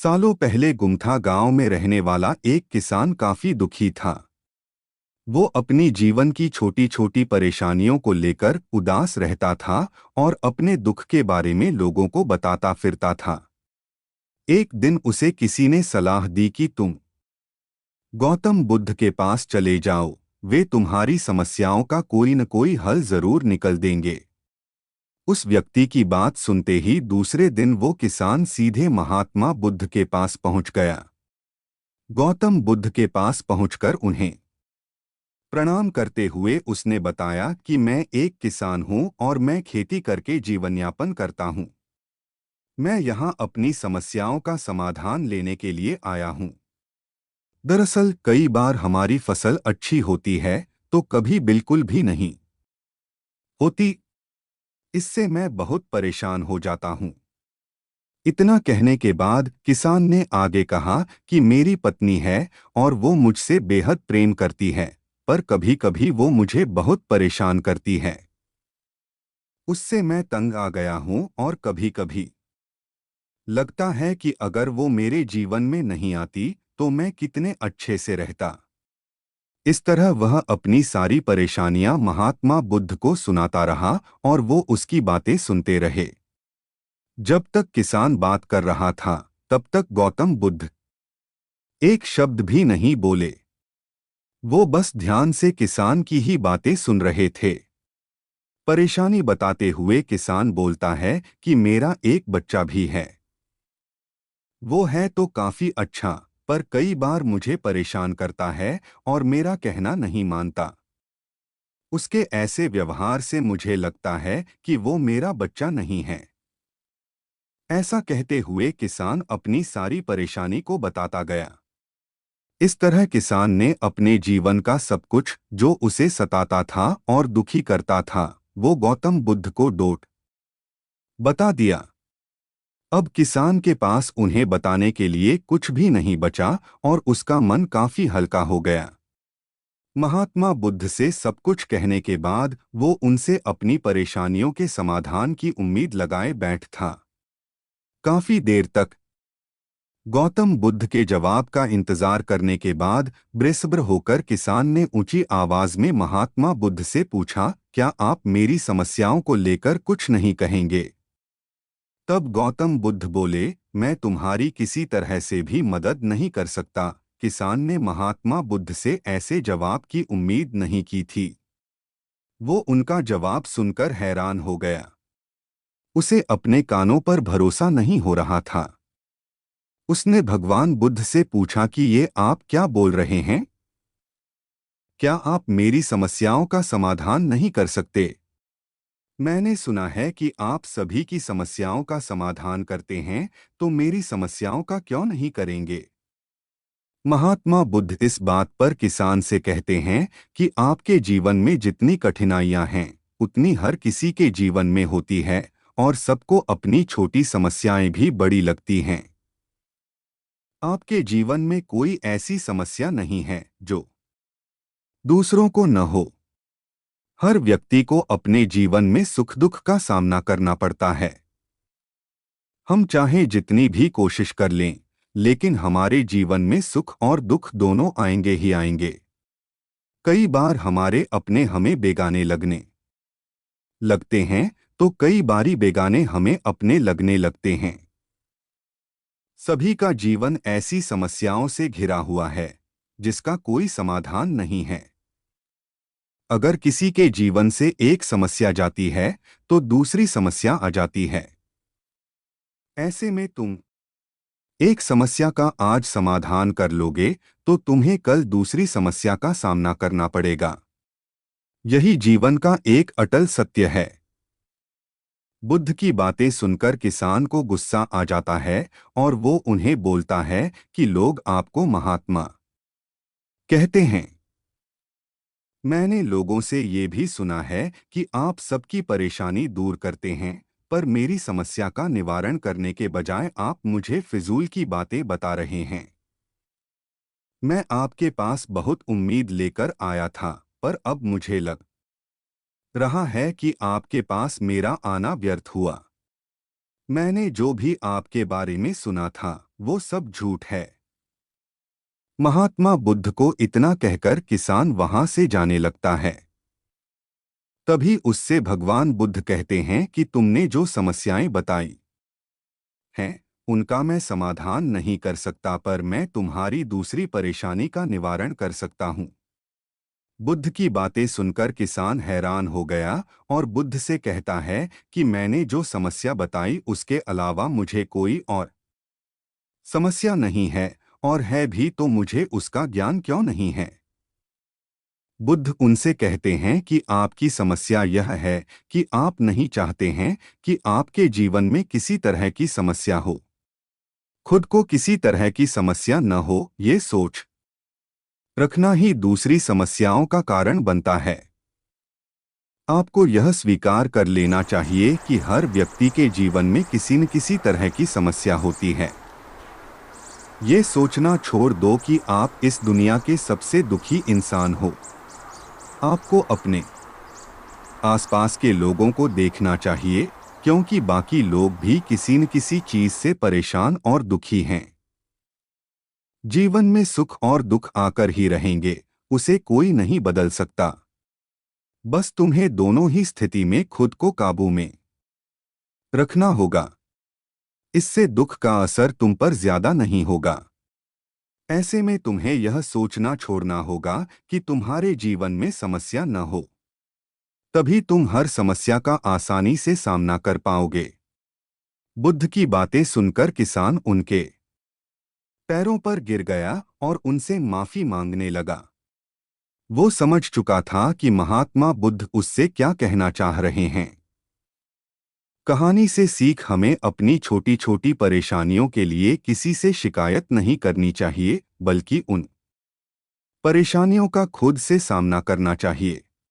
सालों पहले गुमथा गांव में रहने वाला एक किसान काफी दुखी था। वो अपनी जीवन की छोटी छोटी परेशानियों को लेकर उदास रहता था और अपने दुख के बारे में लोगों को बताता फिरता था। एक दिन उसे किसी ने सलाह दी कि तुम गौतम बुद्ध के पास चले जाओ, वे तुम्हारी समस्याओं का कोई न कोई हल जरूर निकल देंगे। उस व्यक्ति की बात सुनते ही दूसरे दिन वो किसान सीधे महात्मा बुद्ध के पास पहुंच गया। गौतम बुद्ध के पास पहुंचकर उन्हें प्रणाम करते हुए उसने बताया कि मैं एक किसान हूं और मैं खेती करके जीवनयापन करता हूं। मैं यहां अपनी समस्याओं का समाधान लेने के लिए आया हूं। दरअसल कई बार हमारी फसल अच्छी होती है तो कभी बिल्कुल भी नहीं होती। इससे मैं बहुत परेशान हो जाता हूं। इतना कहने के बाद किसान ने आगे कहा कि मेरी पत्नी है और वो मुझसे बेहद प्रेम करती है, पर कभी-कभी वो मुझे बहुत परेशान करती है। उससे मैं तंग आ गया हूं और कभी-कभी लगता है कि अगर वो मेरे जीवन में नहीं आती तो मैं कितने अच्छे से रहता। इस तरह वह अपनी सारी परेशानियां महात्मा बुद्ध को सुनाता रहा और वो उसकी बातें सुनते रहे। जब तक किसान बात कर रहा था, तब तक गौतम बुद्ध एक शब्द भी नहीं बोले। वो बस ध्यान से किसान की ही बातें सुन रहे थे। परेशानी बताते हुए किसान बोलता है कि मेरा एक बच्चा भी है। वो है तो काफी अच्छा, पर कई बार मुझे परेशान करता है और मेरा कहना नहीं मानता। उसके ऐसे व्यवहार से मुझे लगता है कि वो मेरा बच्चा नहीं है। ऐसा कहते हुए किसान अपनी सारी परेशानी को बताता गया। इस तरह किसान ने अपने जीवन का सब कुछ जो उसे सताता था और दुखी करता था, वो गौतम बुद्ध को डोट बता दिया। अब किसान के पास उन्हें बताने के लिए कुछ भी नहीं बचा और उसका मन काफी हल्का हो गया। महात्मा बुद्ध से सब कुछ कहने के बाद वो उनसे अपनी परेशानियों के समाधान की उम्मीद लगाए बैठ था। काफी देर तक गौतम बुद्ध के जवाब का इंतजार करने के बाद बेसब्र होकर किसान ने ऊंची आवाज में महात्मा बुद्ध से पूछा, क्या आप मेरी समस्याओं को लेकर कुछ नहीं कहेंगे? तब गौतम बुद्ध बोले, मैं तुम्हारी किसी तरह से भी मदद नहीं कर सकता। किसान ने महात्मा बुद्ध से ऐसे जवाब की उम्मीद नहीं की थी। वो उनका जवाब सुनकर हैरान हो गया। उसे अपने कानों पर भरोसा नहीं हो रहा था। उसने भगवान बुद्ध से पूछा कि ये आप क्या बोल रहे हैं? क्या आप मेरी समस्याओं का समाधान नहीं कर सकते? मैंने सुना है कि आप सभी की समस्याओं का समाधान करते हैं, तो मेरी समस्याओं का क्यों नहीं करेंगे? महात्मा बुद्ध इस बात पर किसान से कहते हैं कि आपके जीवन में जितनी कठिनाइयां हैं, उतनी हर किसी के जीवन में होती है और सबको अपनी छोटी समस्याएं भी बड़ी लगती हैं। आपके जीवन में कोई ऐसी समस्या नहीं है जो दूसरों को न हो। हर व्यक्ति को अपने जीवन में सुख दुख का सामना करना पड़ता है। हम चाहे जितनी भी कोशिश कर लें, लेकिन हमारे जीवन में सुख और दुख दोनों आएंगे ही आएंगे। कई बार हमारे अपने हमें बेगाने लगने लगते हैं, तो कई बारी बेगाने हमें अपने लगने लगते हैं। सभी का जीवन ऐसी समस्याओं से घिरा हुआ है जिसका कोई समाधान नहीं है। अगर किसी के जीवन से एक समस्या जाती है तो दूसरी समस्या आ जाती है। ऐसे में तुम एक समस्या का आज समाधान कर लोगे तो तुम्हें कल दूसरी समस्या का सामना करना पड़ेगा। यही जीवन का एक अटल सत्य है। बुद्ध की बातें सुनकर किसान को गुस्सा आ जाता है और वो उन्हें बोलता है कि लोग आपको महात्मा कहते हैं। मैंने लोगों से ये भी सुना है कि आप सबकी परेशानी दूर करते हैं, पर मेरी समस्या का निवारण करने के बजाय आप मुझे फिजूल की बातें बता रहे हैं। मैं आपके पास बहुत उम्मीद लेकर आया था, पर अब मुझे लग रहा है कि आपके पास मेरा आना व्यर्थ हुआ। मैंने जो भी आपके बारे में सुना था वो सब झूठ है। महात्मा बुद्ध को इतना कहकर किसान वहां से जाने लगता है। तभी उससे भगवान बुद्ध कहते हैं कि तुमने जो समस्याएं बताई हैं, उनका मैं समाधान नहीं कर सकता, पर मैं तुम्हारी दूसरी परेशानी का निवारण कर सकता हूँ। बुद्ध की बातें सुनकर किसान हैरान हो गया और बुद्ध से कहता है कि मैंने जो समस्या बताई उसके अलावा मुझे कोई और समस्या नहीं है, और है भी तो मुझे उसका ज्ञान क्यों नहीं है। बुद्ध उनसे कहते हैं कि आपकी समस्या यह है कि आप नहीं चाहते हैं कि आपके जीवन में किसी तरह की समस्या हो। खुद को किसी तरह की समस्या न हो, ये सोच रखना ही दूसरी समस्याओं का कारण बनता है। आपको यह स्वीकार कर लेना चाहिए कि हर व्यक्ति के जीवन में किसी न किसी तरह की समस्या होती है। ये सोचना छोड़ दो कि आप इस दुनिया के सबसे दुखी इंसान हो। आपको अपने आसपास के लोगों को देखना चाहिए, क्योंकि बाकी लोग भी किसी न किसी चीज से परेशान और दुखी हैं। जीवन में सुख और दुख आकर ही रहेंगे, उसे कोई नहीं बदल सकता। बस तुम्हें दोनों ही स्थिति में खुद को काबू में रखना होगा। इससे दुख का असर तुम पर ज्यादा नहीं होगा। ऐसे में तुम्हें यह सोचना छोड़ना होगा कि तुम्हारे जीवन में समस्या न हो। तभी तुम हर समस्या का आसानी से सामना कर पाओगे। बुद्ध की बातें सुनकर किसान उनके पैरों पर गिर गया और उनसे माफी मांगने लगा। वो समझ चुका था कि महात्मा बुद्ध उससे क्या कहना चाह रहे हैं। कहानी से सीख हमें अपनी छोटी छोटी परेशानियों के लिए किसी से शिकायत नहीं करनी चाहिए, बल्कि उन परेशानियों का खुद से सामना करना चाहिए।